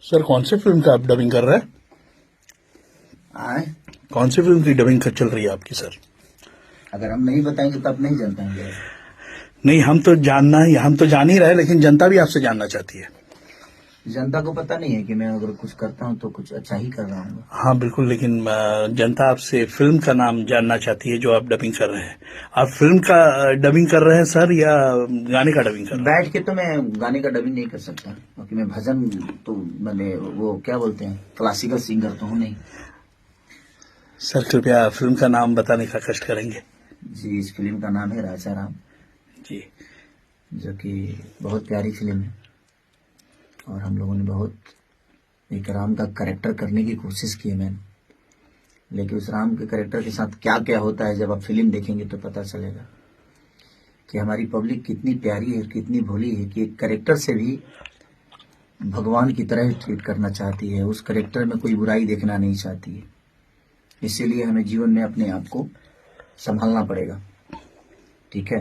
Sir कौन सी film का आप डबिंग कर रहे हैं? आए कौन सी फिल्म की डबिंग चल रही है आपकी सर? अगर हम नहीं बताएंगे तो आप नहीं जान पाएंगे। नहीं, हम तो जान ही रहे, लेकिन जनता भी आपसे जानना चाहती है। जनता को पता नहीं है कि मैं अगर कुछ करता हूँ तो कुछ अच्छा ही कर रहा हूँ। हाँ बिल्कुल, लेकिन जनता आपसे फिल्म का नाम जानना चाहती है जो आप डबिंग कर रहे हैं। आप फिल्म का डबिंग कर रहे हैं सर या गाने का डबिंग कर रहे हैं? बैठ के तो मैं गाने का डबिंग नहीं कर सकता, क्योंकि मैं भजन तो मैंने वो क्या बोलते हैं क्लासिकल सिंगर तो हूँ नहीं। सर कृपया फिल्म का नाम बताने का कष्ट करेंगे। जी, इस फिल्म का नाम है राजा राम, जी। जो कि बहुत प्यारी फिल्म है और हम लोगों ने बहुत एक राम का कैरेक्टर करने की कोशिश की है मैंने, लेकिन उस राम के कैरेक्टर के साथ क्या क्या होता है जब आप फिल्म देखेंगे तो पता चलेगा कि हमारी पब्लिक कितनी प्यारी है, कितनी भोली है कि एक कैरेक्टर से भी भगवान की तरह ट्रीट करना चाहती है। उस कैरेक्टर में कोई बुराई देखना नहीं चाहती है। इसीलिए हमें जीवन में अपने आप को संभालना पड़ेगा। ठीक है।